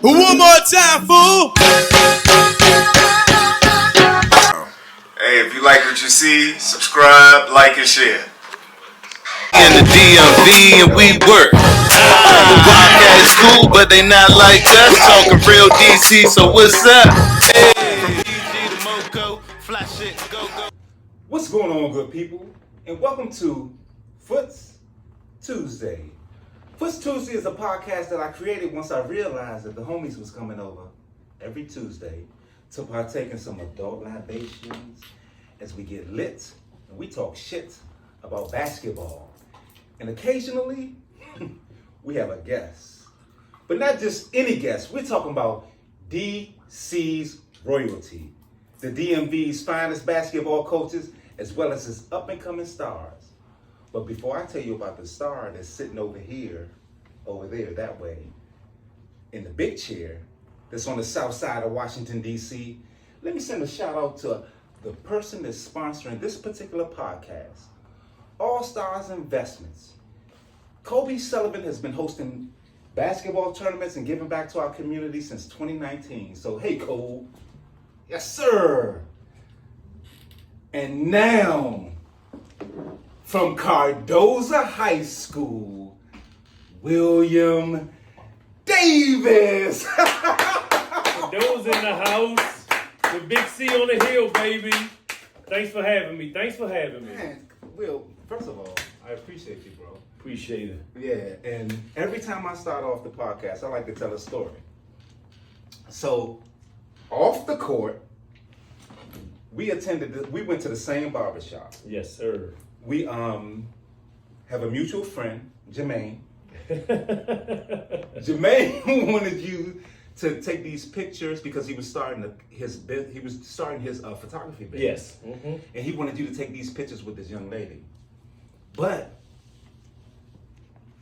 One more time, fool. Hey, if you like what you see, subscribe, like, and share. In the DMV and we work. The podcast is cool, but they not like us. Talking real DC, so what's up? Hey, from PG to Moco, fly shit, go, go. What's going on, good people? And welcome to Foote'S Tuesday. Foote'S Tuesday is a podcast that I created once I realized that the homies was coming over every Tuesday to partake in some adult libations as we get lit and we talk shit about basketball. And occasionally, we have a guest. But not just any guest. We're talking about DC's royalty, the DMV's finest basketball coaches, as well as his up-and-coming stars. But before I tell you about the star that's sitting over there, that way, in the big chair, that's on the south side of Washington, D.C., let me send a shout out to the person that's sponsoring this particular podcast, All Stars Investments. Kobe Sullivan has been hosting basketball tournaments and giving back to our community since 2019. So, hey, Cole. Yes, sir. And now, from Cardozo High School, William Davis. Those in the house, the big C on the hill, baby. Thanks for having me. Man, Will, first of all, I appreciate you, bro. Appreciate it. Yeah, and every time I start off the podcast, I like to tell a story. So, off the court, we went to the same barbershop. Yes, sir. We have a mutual friend, Jermaine. Jermaine wanted you to take these pictures because he was starting his photography business. Yes. Mm-hmm. And he wanted you to take these pictures with this young lady. But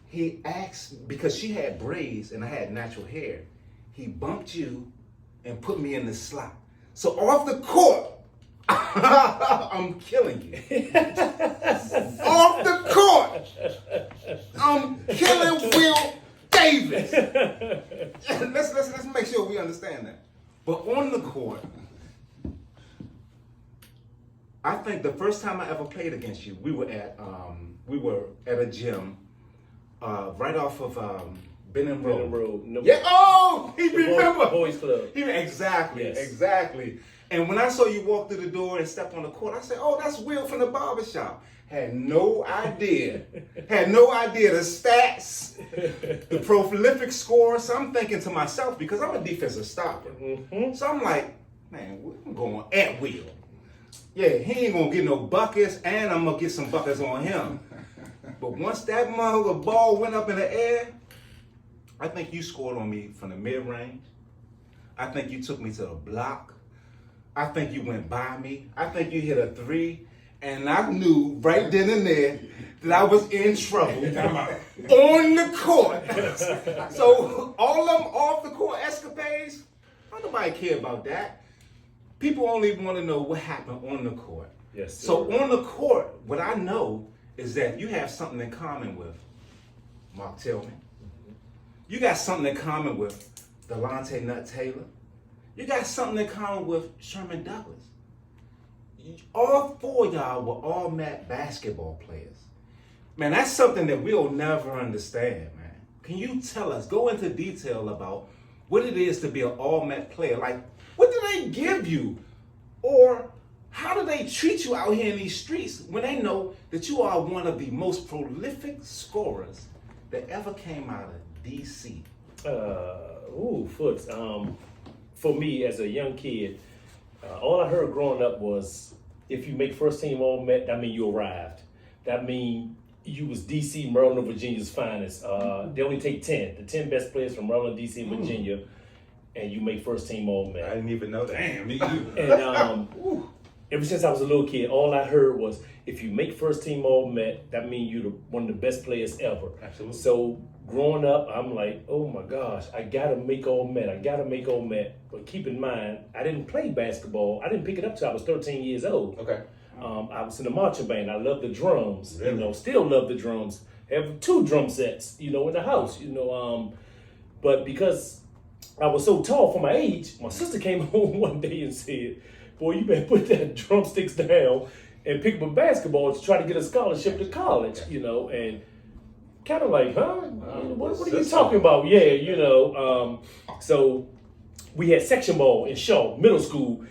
he asked, because she had braids and I had natural hair, he bumped you and put me in the slot. So off the court, I'm killing you. Off the court, I'm killing Will Davis. Let's make sure we understand that. But on the court, I think the first time I ever played against you, we were at a gym right off of Benham Road. No, yeah. Oh, he remember. Boys Club. Exactly. Yes. Exactly. And when I saw you walk through the door and step on the court, I said, "Oh, that's Will from the barbershop." Had no idea the stats, the prolific score. So I'm thinking to myself, because I'm a defensive stopper. Mm-hmm. So I'm like, man, I'm going at Will. Yeah, he ain't gonna get no buckets, and I'm gonna get some buckets on him. But once that mother ball went up in the air, I think you scored on me from the mid-range. I think you took me to the block. I think you went by me. I think you hit a three. And I knew right then and there that I was in trouble on the court. So all them off the court escapades, don't nobody care about that. People only want to know what happened on the court. Yes. Sir. So on the court, what I know is that you have something in common with Mark Tillman. Mm-hmm. You got something in common with Delonte Nutt Taylor. You got something in common with Sherman Douglas. All four of y'all were All-Met basketball players. Man, that's something that we'll never understand, man. Can you tell us, go into detail about what it is to be an All-Met player? Like, what do they give you? Or how do they treat you out here in these streets when they know that you are one of the most prolific scorers that ever came out of DC? Foots. For me, as a young kid, all I heard growing up was, if you make first team All-Met, that mean you arrived. That mean you was DC, Maryland, Virginia's finest. They only take 10, the 10 best players from Maryland, DC, and Virginia, and you make first team All-Met. I didn't even know that. Damn, me too. And ever since I was a little kid, all I heard was, if you make first team All-Met, that means you're one of the best players ever. Absolutely. So growing up, I'm like, oh my gosh, I gotta make All-Met. But keep in mind, I didn't play basketball. I didn't pick it up till I was 13 years old. Okay. I was in the marching band. I love the drums. Really? Still love the drums. have 2 drum sets, in the house, but because I was so tall for my age, my sister came home one day and said, boy, you better put that drumsticks down and pick up a basketball to try to get a scholarship to college, and kind of like, huh? What are you talking about? Yeah, so we had section ball in Shaw, middle school.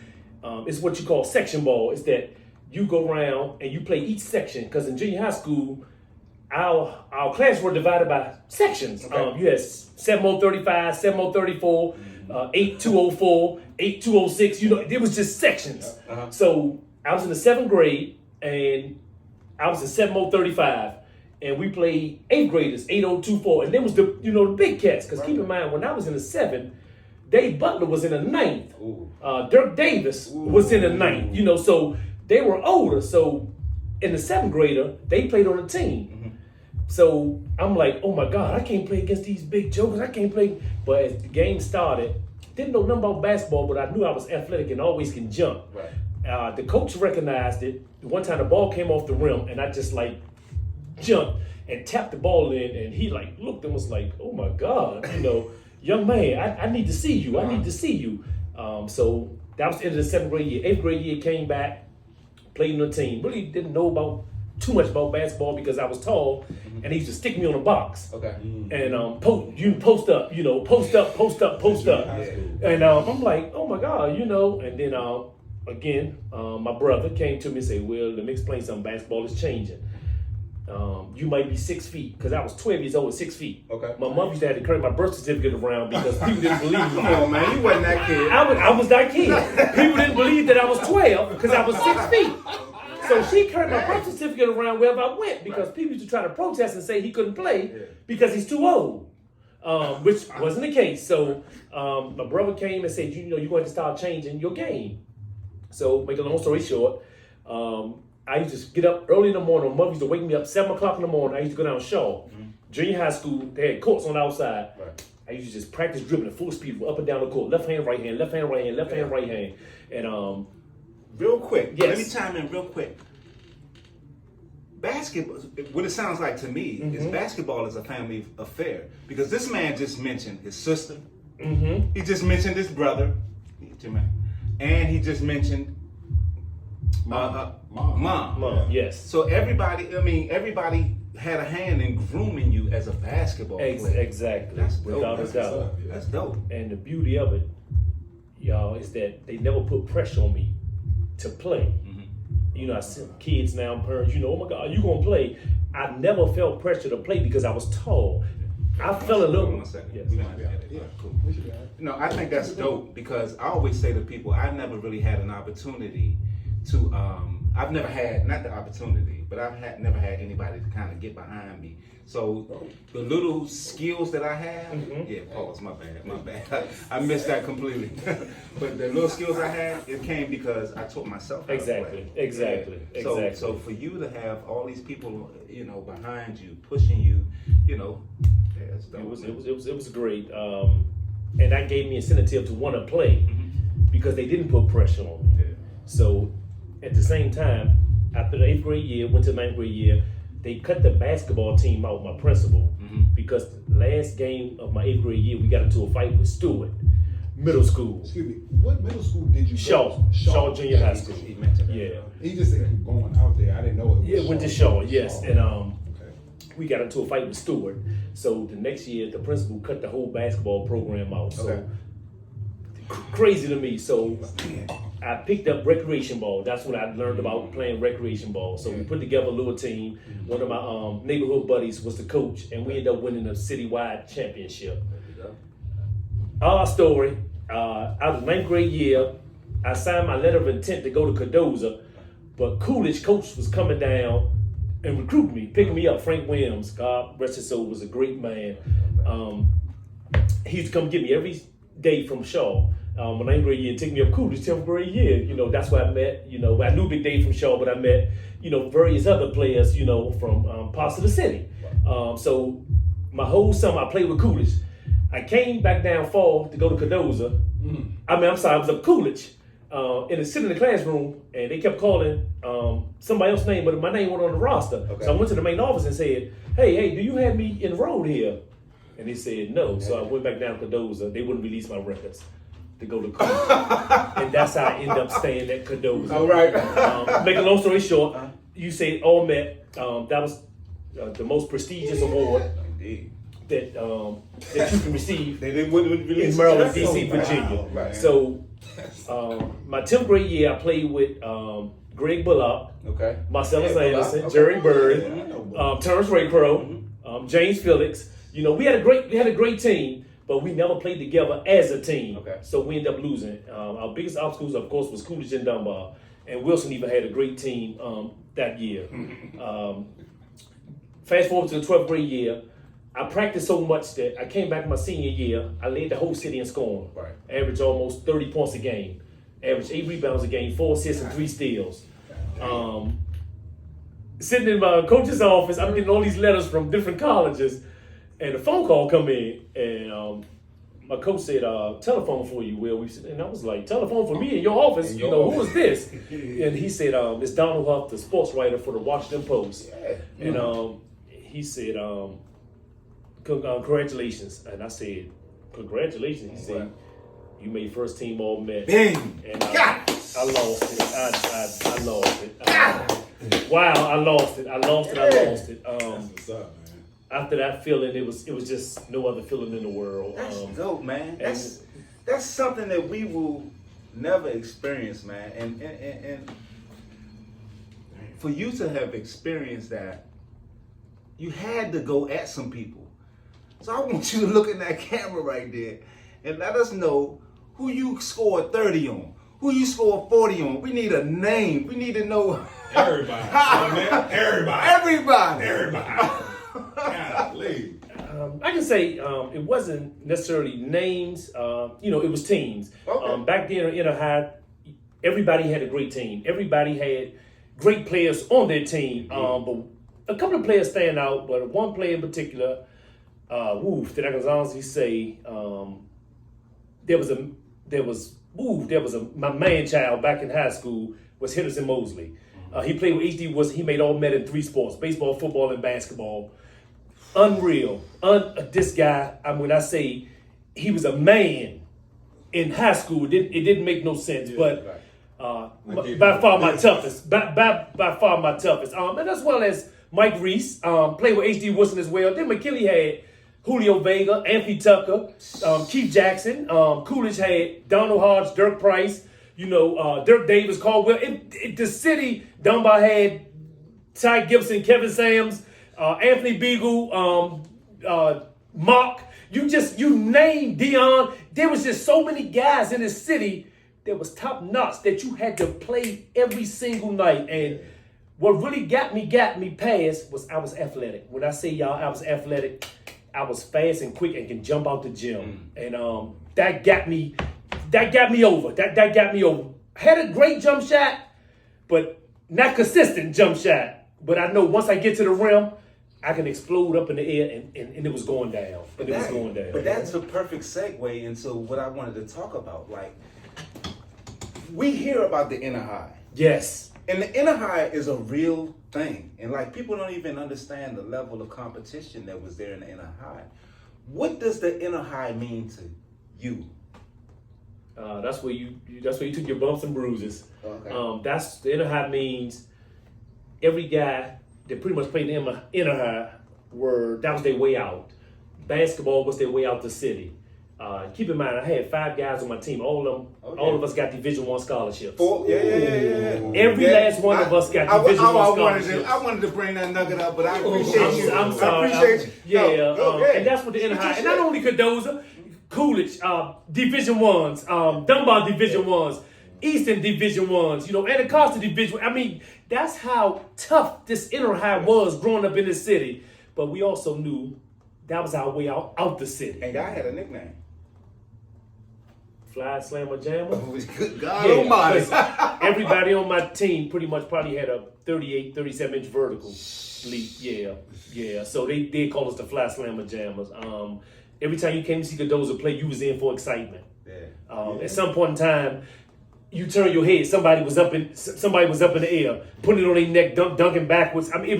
It's what you call section ball. It's that you go around and you play each section, because in junior high school, our class were divided by sections. Okay. You had 7035, 7034, 8204, 8206. It was just sections. Uh-huh. So I was in the 7th grade and I was in 7035, and we played 8th graders, 8024, and then was the big cats. Because keep in mind, when I was in the 7th, Dave Butler was in the 9th. Dirk Davis was in the 9th. So they were older. So in the 7th grader, they played on the team. Mm-hmm. So I'm like, oh my God, I can't play against these big jokers. I can't play. But as the game started, didn't know nothing about basketball, but I knew I was athletic and always can jump. Right. The coach recognized it. One time the ball came off the rim and I just jumped and tapped the ball in, and he looked and was like, oh my God, young man, I need to see you. I need to see you. So that was the end of the 7th grade year. 8th grade year came back, played on the team. Really didn't know too much about basketball because I was tall, and he used to stick me on a box. Okay. And post up, post up. And I'm like, oh my God, and then again, my brother came to me and said, well, let me explain something. Basketball is changing. You might be 6 feet, because I was 12 years old at 6 feet. Okay. My mom used to have to carry my birth certificate around because people didn't believe me. Come on, man, you wasn't that kid. I was that kid. People didn't believe that I was 12 because I was 6 feet. So she carried my birth certificate around wherever I went, because people used to try to protest and say he couldn't play because he's too old, which wasn't the case. So my brother came and said, you're going to start changing your game. So make a long story short, I used to get up early in the morning. My mother used to wake me up 7 o'clock in the morning. I used to go down Shaw. Junior high school, they had courts on the outside. Right. I used to just practice dribbling at full speed up and down the court. Left hand, right hand, left hand, right hand, left hand, right hand. And real quick, yes. Let me chime in real quick. Basketball, what it sounds like to me is basketball is a family affair, because this man just mentioned his sister. He just mentioned his brother, and he just mentioned mom. Yes. So everybody had a hand in grooming you as a basketball player. Exactly. That's dope. Without a doubt. That's dope. And the beauty of it, y'all, is that they never put pressure on me to play. I see kids now, parents, oh my God, you gonna play? I never felt pressure to play because I was tall. I felt a little. 1 second. Yes. We might be at it. Yeah, cool. I think that's dope, because I always say to people, I've never really had an opportunity to. I've never had, not the opportunity, but never had anybody to kind of get behind me. So the little skills that I have, pause, my bad. I missed that completely. But the little skills I had, it came because I taught myself how to play. Exactly. So for you to have all these people, behind you, pushing you, it's dope. It was great. And that gave me incentive to want to play because they didn't put pressure on me. Yeah. So at the same time, after the 8th grade year, went to the 9th grade year, they cut the basketball team out, my principal, because the last game of my 8th grade year, we got into a fight with Stewart, middle school. Excuse me, what middle school did you Shaw. go to? Shaw Junior High School. He mentioned that. Yeah. He just said he was going out there. I didn't know it was Yeah, went to Shaw, yes. Shaw. And Okay. we got into a fight with Stewart. So the next year, the principal cut the whole basketball program out. So Okay. crazy to me. So I picked up recreation ball. That's when I learned about playing recreation ball. So we put together a little team. One of my neighborhood buddies was the coach, and we ended up winning a citywide championship. Our story, I was 9th grade year. I signed my letter of intent to go to Cardozo, but Coolidge coach was coming down and recruiting me, picking me up. Frank Williams, God rest his soul, was a great man. He used to come get me every day from Shaw. My 9th grade year, and take me up Coolidge, 10th grade year. That's where I met, I knew Big Dave from Shaw, but I met, various other players, from parts of the city. So my whole summer I played with Coolidge. I came back down fall to go to Cardozo. I was up Coolidge, and sitting in the classroom, and they kept calling somebody else's name, but my name wasn't on the roster. Okay. So I went to the main office and said, hey, do you have me enrolled here? And they said no. So I went back down to Cardozo. They wouldn't release my records to go to college. And that's how I ended up staying at Cardozo. All right. Make a long story short, you said All-Met. That was the most prestigious award Indeed. that you can receive They wouldn't release in Maryland, it. D.C., Virginia. Wow, right. So my 10th grade year, I played with Greg Bullock, Okay. Marcellus Yeah, Anderson, okay. Jerry Yeah, I Bird, know. Terrence Raycrow, James Felix. You know, we had a great team, but we never played together as a team. Okay. So we ended up losing. Our biggest obstacles, of course, was Coolidge and Dunbar, and Wilson even had a great team that year. Fast forward to the 12th grade year, I practiced so much that I came back my senior year. I led the whole city in scoring. Right. Averaged almost 30 points a game. Averaged 8 rebounds a game, 4 assists, and 3 steals. Sitting in my coach's office, I'm getting all these letters from different colleges, and a phone call come in, and my coach said, telephone for you, Will. And I was like, telephone for me in your office? You know, who is this? And he said, it's Donald Huff, the sports writer for the Washington Post. Yeah. And he said, congratulations. And I said, congratulations? He said, you made first team All-Met. Bing. And I lost it. I lost it. Wow, I lost it. I lost it. What's up, man? After that feeling, it was just no other feeling in the world. That's dope, man. and- That's something that we will never experience, man. And for you to have experienced that, you had to go at some people. So I want you to look in that camera right there and let us know who you scored 30 on, who you scored 40 on. We need a name. We need to know. Everybody. Man. Everybody. Golly. I can say it wasn't necessarily names. It was teams. Okay. Back then in Inner High, everybody had a great team. Everybody had great players on their team. But a couple of players stand out. But one player in particular, that I can honestly say, my man child back in high school was Henderson Mosley. He played with HD. He made All-Met in 3 sports: baseball, football, and basketball. Unreal. This guy, when I say he was a man in high school, it didn't make no sense. But by far my toughest. By far my toughest. And as well as Mike Reese, played with HD Wilson as well. Then McKinley had Julio Vega, Anthony Tucker, Keith Jackson. Coolidge had Donald Hodge, Dirk Price, Dirk Davis, Caldwell. The city, Dunbar had Ty Gibson, Kevin Sams, Anthony Beagle, Mark. You named Dion. There was just so many guys in the city that was top notch that you had to play every single night. And what really got me past was I was athletic. When I say y'all, I was athletic. I was fast and quick and can jump out the gym. And that got me over. That got me over. Had a great jump shot, but not consistent jump shot. But I know once I get to the rim, I can explode up in the air, and it was going down. But that's a perfect segue into what I wanted to talk about. Like, we hear about the Inner High. Yes. And the Inner High is a real thing. And like, people don't even understand the level of competition that was there in the Inner High. What does the Inner High mean to you? That's where you took your bumps and bruises. Okay. That's the Inner High means every guy that pretty much played in the Inner High that was their way out. Basketball was their way out the city. Keep in mind, I had 5 guys on my team. All of us got Division I scholarships. Yeah. Every last one of us got Division I scholarships. I wanted to bring that nugget up, but I appreciate you. I'm sorry. I appreciate you. And that's what the Inner High. And not only Cardozo, Coolidge, Division I's, Dunbar Division I's, Eastern Division I's, Anacostia Division. I mean, that's how tough this Inner High was growing up in the city. But we also knew that was our way out the city. And I had a nickname. Fly Slammer Jammer. Good God almighty. Everybody on my team pretty much probably had a 38, 37-inch vertical leap. Yeah. So they call us the Fly Slammer Jammers. Every time you came to see Cardozo play, you was in for excitement. At some point in time, you turn your head, somebody was up in the air, putting it on their neck, dunking backwards. I mean, it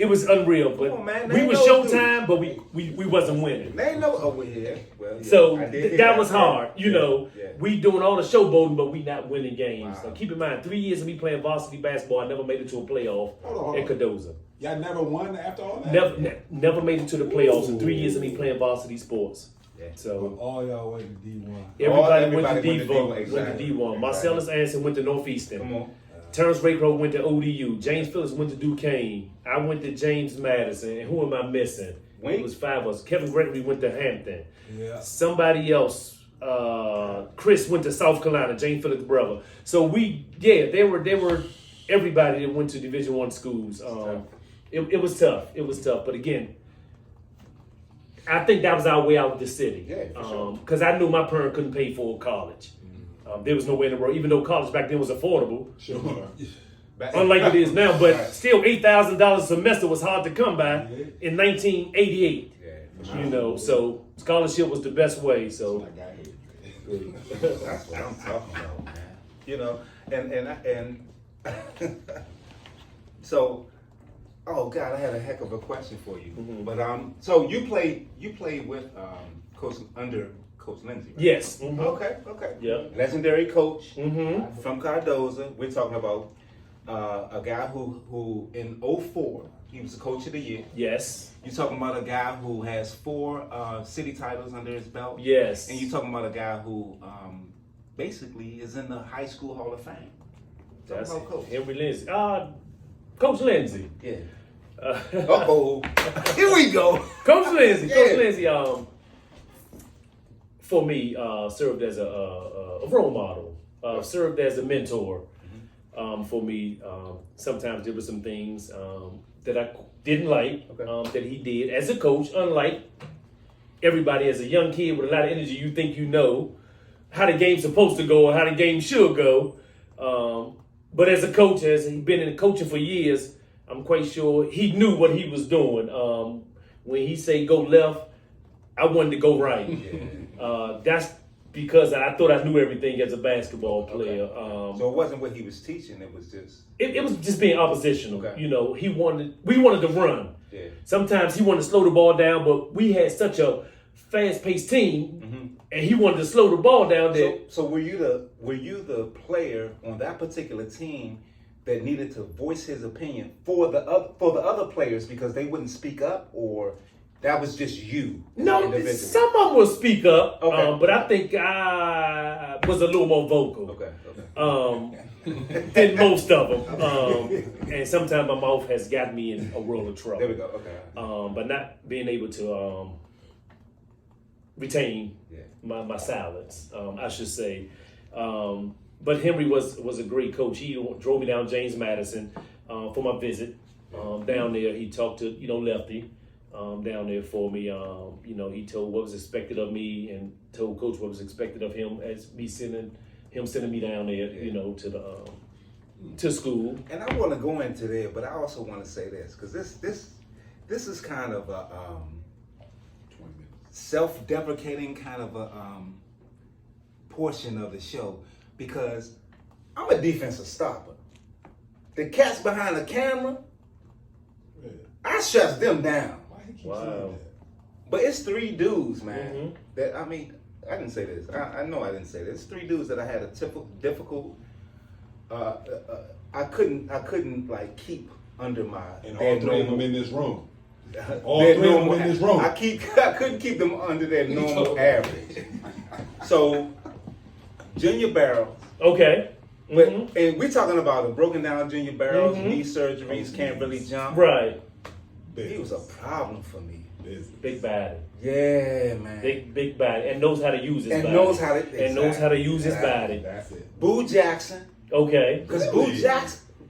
was unreal. But Come on, man, we they was know Showtime, but we wasn't winning. They know over here. Well, yeah, So I did hear that was hard, you Yeah, know. yeah. We doing all the showboating, but we not winning games. Wow. So keep in mind, 3 years of me playing varsity basketball, I never made it to a playoff Hold at on. Cardozo. Y'all never won after all that? Never made it to the playoffs in 3 years of me playing varsity sports. Yeah. So All y'all went to D1. everybody went Everybody to D1. exactly. Went to D1. Marcellus Anson went to Northeastern. Come on. Terrence Raycroft went to ODU. James Phillips went to Duquesne. I went to James Madison. And who am I missing? Wink? It was 5 of us. Kevin Gregory went to Hampton. Yeah. Somebody else, Chris went to South Carolina. James Phillips' brother. So they were everybody that went to Division I schools. It was tough. It was tough. But again, I think that was our way out of the city. Yeah, for sure. Because I knew my parent couldn't pay for college. There was no way in the world, even though college back then was affordable, Sure. unlike it is now. But still, $8,000 a semester was hard to come by in 1988. Yeah, for sure. You know, so scholarship was the best way. So I got here. That's what I'm talking about, man. You know, and so, oh God, I had a heck of a question for you. Mm-hmm. But so you played with under Coach Lindsay, right? yes, mhm. Okay. Yeah. Legendary coach Mhm. from Cardozo. We're talking about a guy who in 04 he was the coach of the year. Yes, You're talking about a guy who has 4 city titles under his belt. yes. And you're talking about a guy who basically is in the high school Hall of Fame. Talk That's about Coach. Henry Lindsay. Coach Lindsay. Yeah. Uh, Uh-oh. Here we go. Coach Lindsay. Yeah. Coach Lindsay. For me, served as a role model. Served as a mentor. For me, sometimes there were some things that I didn't like that he did as a coach. Unlike everybody, as a young kid with a lot of energy, you think you know how the game's supposed to go or how the game should go. But as a coach, as he's been in coaching for years, I'm quite sure he knew what he was doing. When he say go left, I wanted to go right. That's because I thought I knew everything as a basketball player. So it wasn't what he was teaching. It was just. It was just being oppositional. Okay. You know, we wanted to run. Yeah. Sometimes he wanted to slow the ball down, but we had such a fast-paced team, and he wanted to slow the ball down. So were you the player on that particular team that needed to voice his opinion for the other players because they wouldn't speak up, or that was just you? No, individually? some of them will speak up, Okay. but I think I was a little more vocal. Okay. Than most of them. And sometimes my mouth has gotten me in a world of trouble. There we go. Okay. But not being able to retain Yeah. my silence, I should say. But Henry was a great coach. He drove me down James Madison for my visit. Down there, he talked to Lefty down there for me. He told what was expected of me and told Coach what was expected of him as me sending me down there, to school. And I want to go into there, but I also want to say this because this is kind of a 20 minutes. self-deprecating kind of a portion of the show because I'm a defensive stopper. The cats behind the camera, Yeah. I shut them down. Why he keep Wow. saying that? But it's 3 dudes, man. Mhm. That I didn't say this. I know I didn't say this. It's 3 dudes that I had a difficult. I couldn't like keep under my. And their all 3 of them normal- in this room. All their 3 of them normal- in this room. I couldn't keep them under their normal average. So, Junior Barrels. Okay. But, Mhm. and we're talking about a broken down Junior Barrels, Mhm. knee surgeries, can't really jump. Right. He was a problem for me. Business. Big body. Yeah, man. Big body. And knows how to use his And body. knows how to- And knows how to use his body. That's it. Boo Jackson. Okay. Because Really?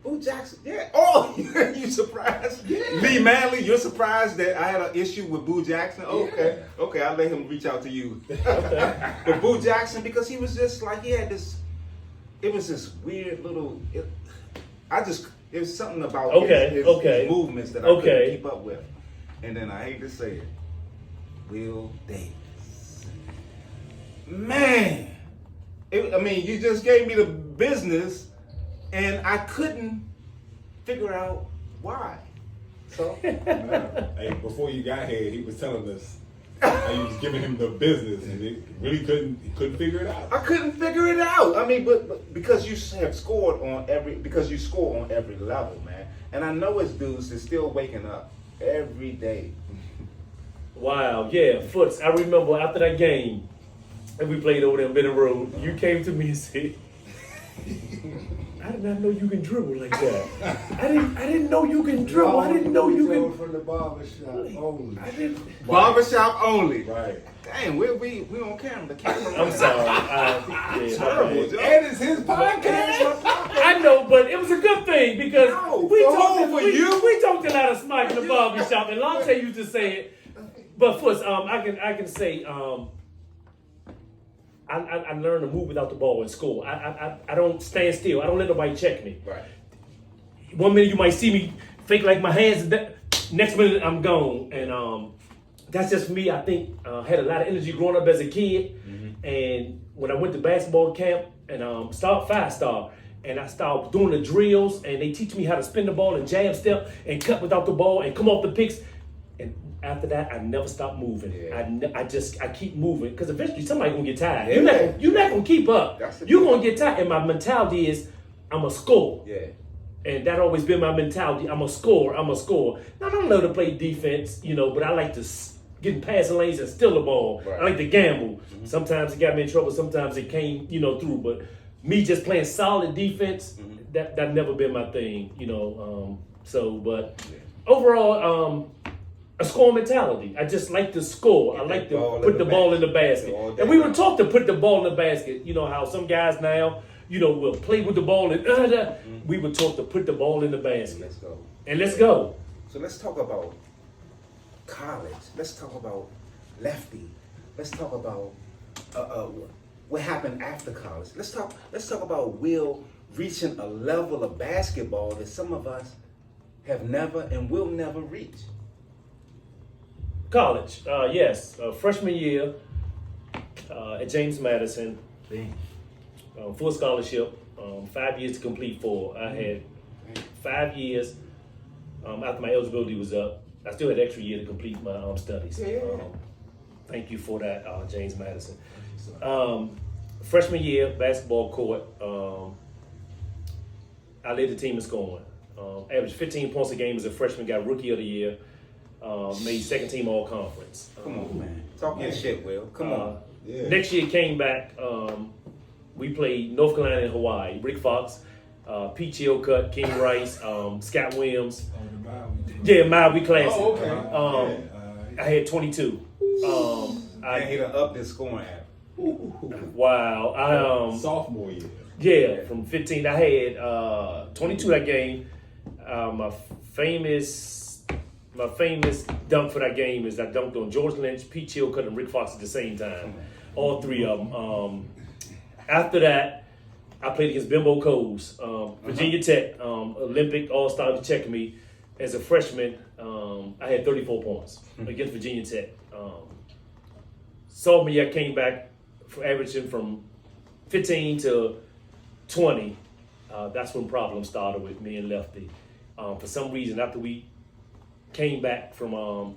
Boo Jackson, yeah. Oh, you surprised? Yeah. Lee Manley, you're surprised that I had an issue with Boo Jackson? Okay, Yeah. okay, I'll let him reach out to you. But Boo Jackson, because he was just like, he had this, it was this weird little, it was something about his movements that I couldn't keep up with. And then I hate to say it, Will Davis. Man, You just gave me the business, and I couldn't figure out why. So, Hey, before you got here, he was telling us how you was giving him the business, and he really couldn't figure it out. I couldn't figure it out. But because you have scored because you score on every level, man. And I know it's dudes that's still waking up every day. Wow, yeah, Foote'S. I remember after that game, and we played over there in Benning Road, you came to me and said, I did not know you can dribble like that. I didn't know you can dribble. I didn't know you can. From the barbershop only. I didn't. Barbershop only. Right. Dang, we on camera. The camera. I'm sorry. Yeah, Terrible, Joe. And it's his podcast. I know, but it was a good thing because No, we for talked. who? For you? We talked a lot of smack in the barbershop, and Lante used to say it. But Foote'S, I can say I learned to move without the ball in school. I don't stand still. I don't let nobody check me. Right. 1 minute you might see me fake like my hands, next minute I'm gone. And that's just me. I think had a lot of energy growing up as a kid. Mm-hmm. And when I went to basketball camp and start 5-star, and I started doing the drills, and they teach me how to spin the ball and jab step and cut without the ball and come off the picks. And after that, I never stopped moving. Yeah. I keep moving because eventually somebody's gonna get tired. Yeah. You're not gonna keep up. That's the You're thing. gonna get tired. And my mentality is, I'm a score. Yeah. And that always been my mentality. I'm a scorer. Now I don't love to play defense, but I like to get in passing lanes and steal the ball. Right. I like to gamble. Mm-hmm. Sometimes it got me in trouble. Sometimes it came, through. But me just playing solid defense, that never been my thing, Overall, a score mentality. I just like to score. I like to put the ball in the basket. And we were taught to put the ball in the basket. You know how some guys now, will play with the ball and we were taught to put the ball in the basket. Let's go. And let's go. So let's talk about college. Let's talk about Lefty. Let's talk about what happened after college. Let's talk about Will reaching a level of basketball that some of us have never and will never reach. College, yes. Freshman year at James Madison. Full scholarship, 5 years to complete 4. I had 5 years after my eligibility was up. I still had an extra year to complete my studies. Yeah. Thank you for that, James Madison. Freshman year, basketball court. I led the team in scoring. Averaged 15 points a game as a freshman, got rookie of the year. Made second team all conference. Come on, man. Talk your shit, Will. Come on. Yeah. Next year came back. We played North Carolina and Hawaii. Rick Fox, Pete Chilcutt, King Rice, Scott Williams. Yeah, Maui Classic. Oh, okay. I had 22. I hit up this scoring app. Wow. Sophomore year. Yeah, from 15. I had 22 that game. My famous dunk for that game is I dunked on George Lynch, Pete Chilcutt, and Rick Fox at the same time. All 3 of them. After that, I played against Bimbo Coles, Virginia Tech, Olympic All-Star to check me. As a freshman, I had 34 points against Virginia Tech. Sophomore year, I came back averaging from 15 to 20. That's when problems started with me and Lefty. For some reason, after we came back from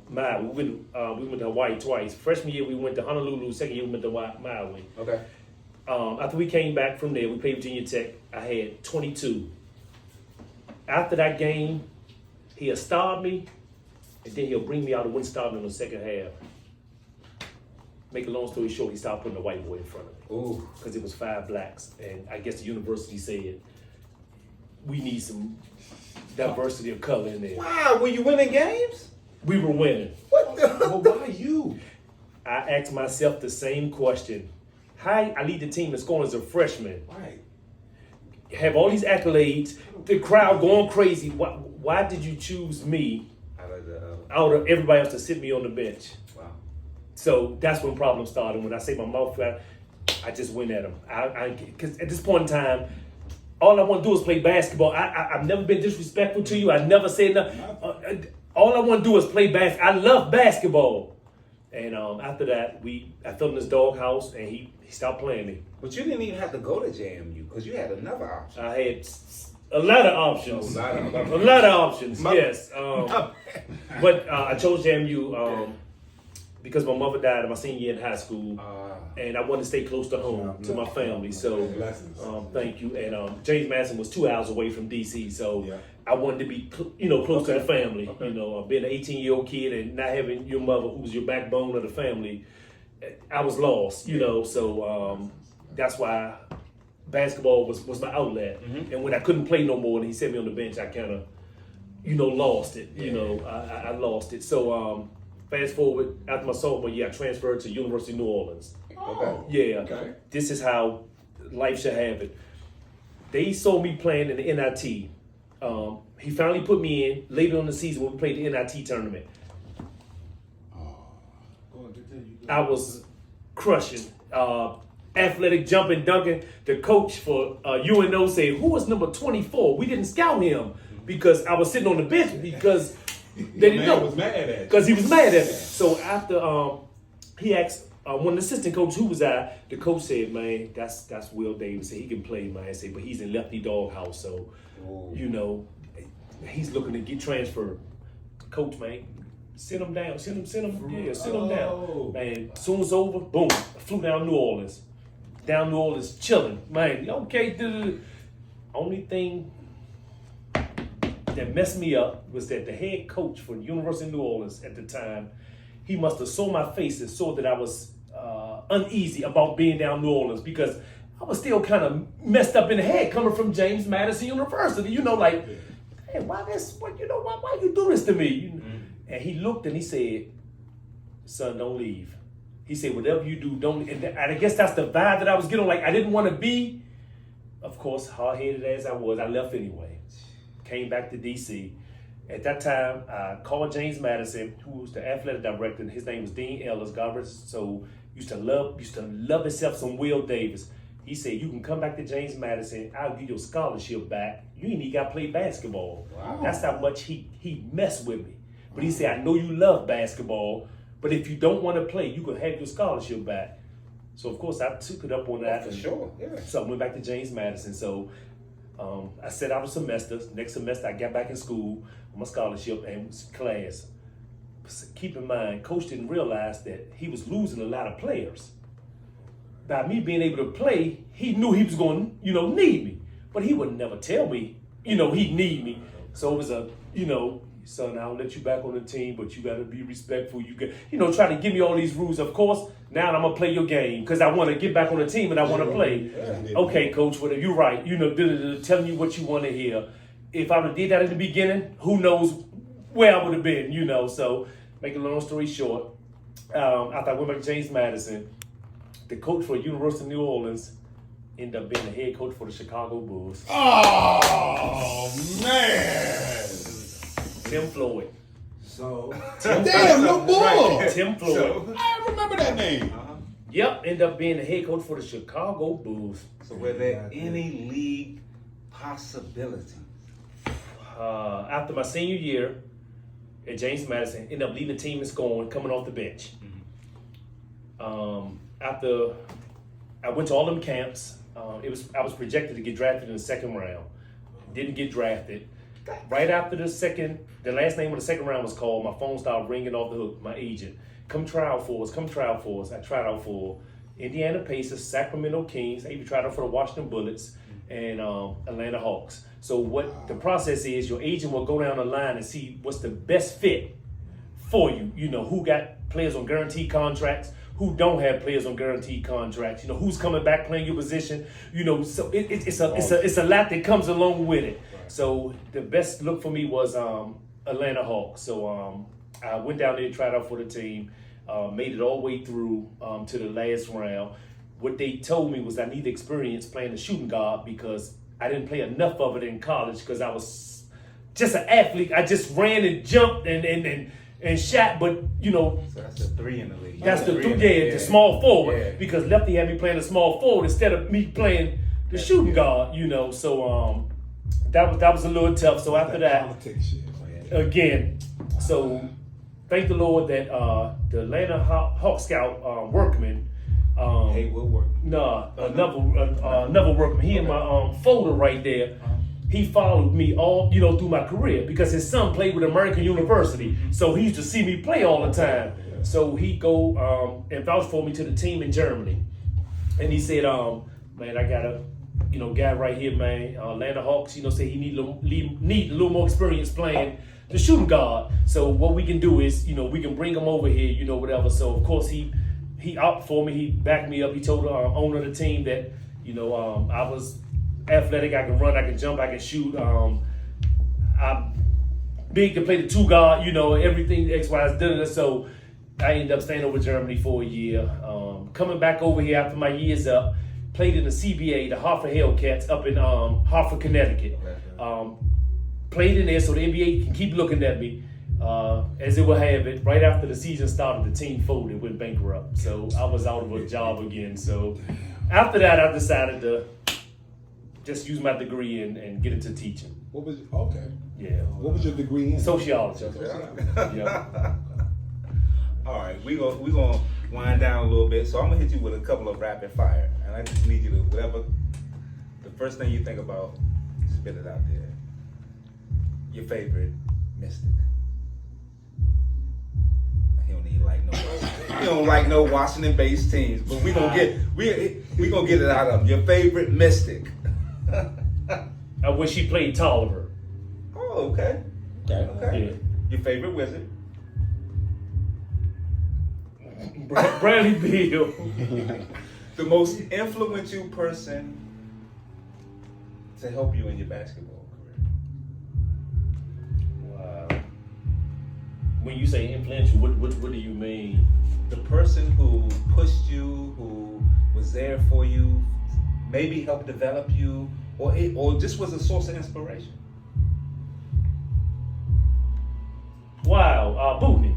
Maui, we went to Hawaii twice. Freshman year, we went to Honolulu. Second year, we went to Maui. Okay. After we came back from there, we played Virginia Tech. I had 22. After that game, he'll starve me, and then he'll bring me out and win starve me in the second half. Make a long story short, he started putting a white boy in front of me. Ooh. Because it was 5 blacks. And I guess the university said, we need some diversity of color in there. Wow, were you winning games? We were winning. What the? Well, why you? I asked myself the same question. How I lead the team in scoring as a freshman. Right. Have all these accolades, the crowd going crazy. Why did you choose me out of everybody else to sit me on the bench? Wow. So that's when problems started. When I say my mouth flat, I just went at them. Because at this point in time, all I want to do is play basketball. I've never been disrespectful to you. I never said nothing. All I want to do is play basketball. I love basketball. And after that, I fell in his doghouse, and he stopped playing me. But you didn't even have to go to JMU because you had another option. I had a lot of options. A A lot of options, yes. But I chose JMU because my mother died in my senior year in high school, and I wanted to stay close to home, to my family. So, thank you. And James Madison was 2 hours away from DC, so I wanted to be, close to the family. Okay. Being an 18-year-old kid and not having your mother, who was your backbone of the family, I was lost. So that's why basketball was my outlet. Mm-hmm. And when I couldn't play no more, and he set me on the bench, I kind of, lost it. I lost it. So. Fast forward, after my sophomore year, I transferred to University of New Orleans. Oh, yeah. Okay. This is how life should have it. They saw me playing in the NIT. He finally put me in later in the season when we played the NIT tournament. I was crushing. Athletic, jumping, dunking. The coach for UNO said, "Who was number 24?" We didn't scout him because I was sitting on the bench because they didn't know. Was mad at it. Because he was mad at me. So after he asked one of the assistant coaches, who was I, the coach said, "Man, that's Will Davis. He can play, man." I said, "But he's in Lefty doghouse, so he's looking to get transferred." Coach, man, sit him down, sit him down. Man, soon as over, boom, I flew down New Orleans. Down New Orleans, chilling, man. Okay, dude. Only thing that messed me up was that the head coach for the University of New Orleans at the time, he must have saw my face and saw that I was uneasy about being down New Orleans because I was still kind of messed up in the head coming from James Madison University. Hey, why you do this to me? And he looked and he said, "Son, don't leave." He said, "Whatever you do, don't." And I guess that's the vibe that I was getting. Like I didn't want to be. Of course, hard-headed as I was, I left anyway. Came back to DC. At that time, I called James Madison, who was the athletic director. His name was Dean Ellis, God rest his soul. Used to love himself some Will Davis. He said, "You can come back to James Madison. I'll give your scholarship back. You ain't even got to play basketball." Wow. That's how much he messed with me. But he said, "I know you love basketball, but if you don't want to play, you can have your scholarship back." So of course I took it up on that. For sure. Yeah. So I went back to James Madison. So I set out a semester. Next semester, I got back in school on my scholarship and was class. Keep in mind, coach didn't realize that he was losing a lot of players. By me being able to play, he knew he was going to, need me. But he would never tell me, he'd need me. So it was "Son, I'll let you back on the team, but you got to be respectful. You got, try to give me all these rules. Of course, now I'm going to play your game because I want to get back on the team and I want to play." Yeah. "Okay, coach, whatever. You're right. Telling you what you want to hear. If I would have did that in the beginning, who knows where I would have been, So, make a long story short, after I went back to James Madison, the coach for University of New Orleans ended up being the head coach for the Chicago Bulls. Oh, man. Tim Floyd. So, damn, no bull. Tim Floyd. So, I remember that name. Yep, ended up being the head coach for the Chicago Bulls. So were there any league possibilities? After my senior year at James Madison, ended up leading the team in scoring, coming off the bench. After I went to all them camps, I was projected to get drafted in the second round. Didn't get drafted. Right after the last name of the second round was called, my phone started ringing off the hook. My agent, "Come try out for us. I tried out for Indiana Pacers, Sacramento Kings. I even tried out for the Washington Bullets and Atlanta Hawks. So what the process is, your agent will go down the line and see what's the best fit for you. Who got players on guaranteed contracts, who don't have players on guaranteed contracts. Who's coming back playing your position. So it's a lot that comes along with it. So the best look for me was Atlanta Hawks. So I went down there, tried out for the team, made it all the way through to the last round. What they told me was I need experience playing the shooting guard because I didn't play enough of it in college because I was just an athlete. I just ran and jumped and shot, but So that's a 3 in the league. That's the small forward because Lefty had me playing the small forward instead of me playing the shooting guard. So that was a little tough. So after that, again, so thank the Lord that the Atlanta Hawk Scout workman. Haywood Workman. No, another workman. He in my folder right there. He followed me all, through my career because his son played with American University. So he used to see me play all the time. So he go and vouch for me to the team in Germany. And he said, man, I got a, guy right here, man, Atlanta Hawks, say he need a little more experience playing the shooting guard. So what we can do is, we can bring him over here, whatever. So of course he opted for me. He backed me up. He told the owner of the team that, I was athletic. I can run. I can jump. I can shoot. I'm big to play the two guard. Everything X, Y, Z. So I ended up staying over Germany for a year. Coming back over here after my years up, played in the CBA, the Hartford Hellcats, up in Hartford, Connecticut. Played in there so the NBA can keep looking at me. As it will have it, right after the season started, the team folded, went bankrupt. So I was out of a job again. So after that, I decided to just use my degree and get into teaching. What was okay? Yeah. What was your degree in? Sociology. Yeah. All right, we gonna wind down a little bit. So I'm gonna hit you with a couple of rapid fire, and I just need you to whatever the first thing you think about, spit it out there. Your favorite mystic. He don't like no Washington-based teams, but we gonna get it out of him. Your favorite mystic. I wish he played Tolliver. Oh, okay. Yeah. Your favorite wizard. Bradley Beal. The most influential person to help you in your basketball career. Wow. When you say influential, what do you mean? The person who pushed you, who was there for you, maybe helped develop you, or just was a source of inspiration. Wow, Bootney.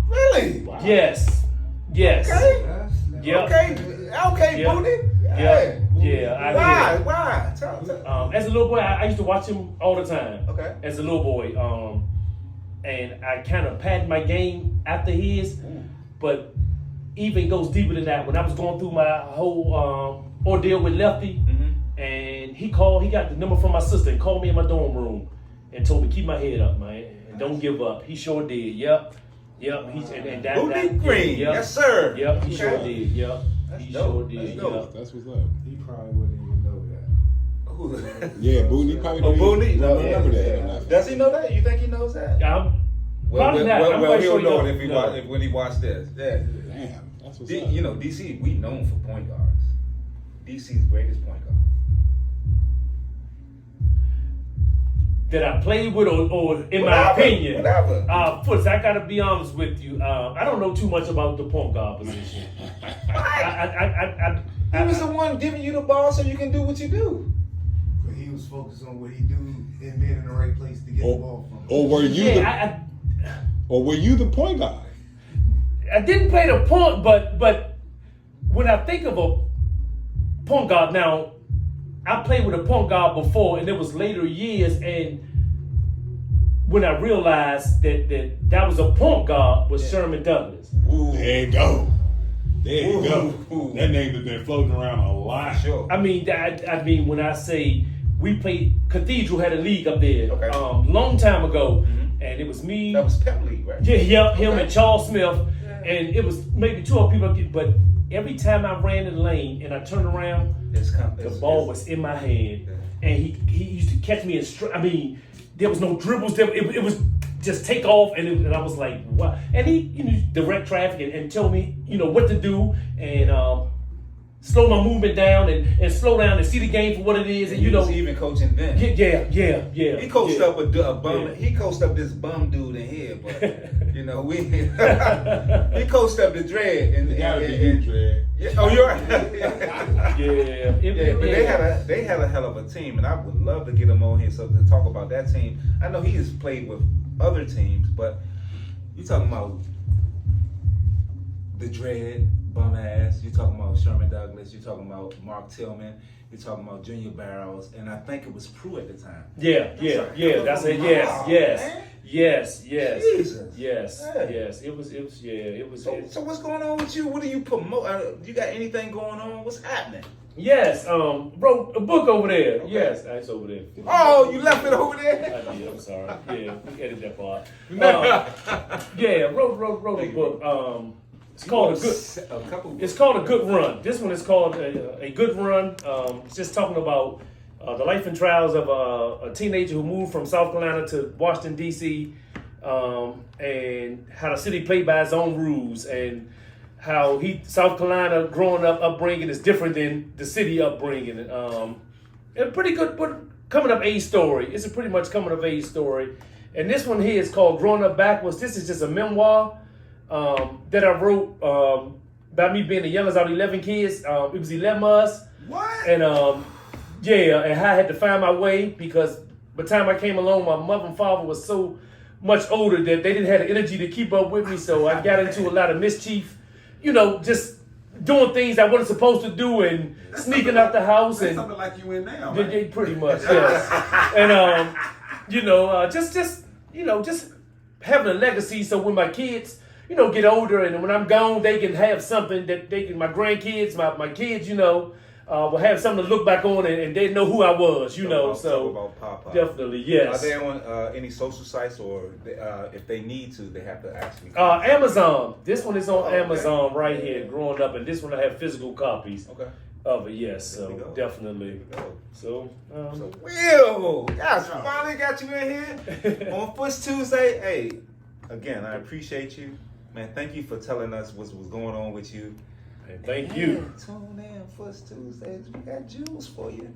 Really? Wow. Yes. Okay. Yep. Okay, Yep. Booty. Yeah. Why? Tell. As a little boy, I used to watch him all the time. Okay. As a little boy, and I kind of padded my game after his, but even goes deeper than that. When I was going through my whole ordeal with Lefty, and he got the number from my sister and called me in my dorm room and told me keep my head up, man, and don't give up. He sure did. Yep. He's and that. Booty Green. Yep. Yes, sir. Yep. He sure did. Yep. He dope. sure did. That's dope. Yep. That's what's up. He probably wouldn't even know that. Yeah, Booney probably Oh, don't Booney? even No, remember yeah. that. Does he know that? You think he knows that? Probably not. I'm Well, quite he'll sure know he it if knows. when he watched this. Yeah. Damn, that's what's up. DC, we known for point guards. DC's greatest point guard. That I played with, or in my Whatever, opinion. whatever. Foots, I gotta be honest with you. I don't know too much about the point guard position. He was the one giving you the ball so you can do what you do. But he was focused on what he do and being in the right place to get the ball from. Or were you or were you the point guard? I didn't play the point, but when I think of a point guard now, I played with a point guard before, and it was later years, and when I realized that was a point guard was Sherman Douglas. Ooh. There you go. There you go. Ooh. That name has been floating around a lot. Sure. I mean, when I say we played, Cathedral had a league up there, long time ago, and it was me. That was Pep League, right? Yeah, him and Charles Smith, and it was maybe two other people. But every time I ran in the lane and I turned around, the ball was in my hand, and he used to catch me in there was no dribbles. It was just take off, and I was like, wow. And he direct traffic and tell me what to do and slow my movement down and slow down and see the game for what it is. And he was even coaching then. Yeah. He coached up a bum. Yeah. He coached up this bum dude in here, but he coached up the Dread and Dread. Yeah, oh, you're right. But they had a hell of a team, and I would love to get him on here so to talk about that team. I know he has played with other teams, but you talking about the Dread, bum ass. You talking about Sherman Douglas. You talking about Mark Tillman. You're talking about Junior Barrows, and I think it was Prue at the time. Yeah. That's it. Yes. Yes. Jesus. Yes. Hey. Yes. It was. So what's going on with you? What do you promote? You got anything going on? What's happening? Yes. Wrote a book over there. Okay. Yes, it's over there. Oh, you left it over there? I did. I'm sorry. Yeah, we edit that part. Wrote a book. It's called It's called A Good Run. This one is called A Good Run. It's just talking about the life and trials of a teenager who moved from South Carolina to Washington, D.C., and how the city played by its own rules, and how South Carolina growing up, upbringing is different than the city upbringing. A pretty good coming of age story. It's a pretty much coming of age story. And this one here is called Growing Up Backwards. This is just a memoir that I wrote about me being the youngest out of 11 kids. It was 11 of us. What? And and how I had to find my way, because by the time I came along, my mother and father was so much older that they didn't have the energy to keep up with me. So I got into a lot of mischief, just doing things I wasn't supposed to do and sneaking out the house. That's And something like you in now, they man. did pretty much, yes. And just having a legacy, so when my kids, get older, and when I'm gone, they can have something that my grandkids, my kids, will have something to look back on, and they know who I was, Talk about Papa. Definitely, yes. Are they on any social sites, or if they need to, they have to actually? Amazon. This one is on okay. Amazon right here, Growing Up, and this one I have physical copies Okay. of it. Yes, There we so go. definitely. There we go. So, So, Will, guys, finally got you in here on Foote'S Tuesday. Hey, again, I appreciate you, man. Thank you for telling us what's going on with you. and thank you, Tune in Foote'S Tuesdays. We got jewels for you.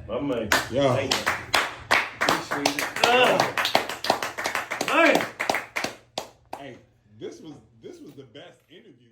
my man. Yeah. Thank you. Appreciate it. Man. Hey, this was the best interview.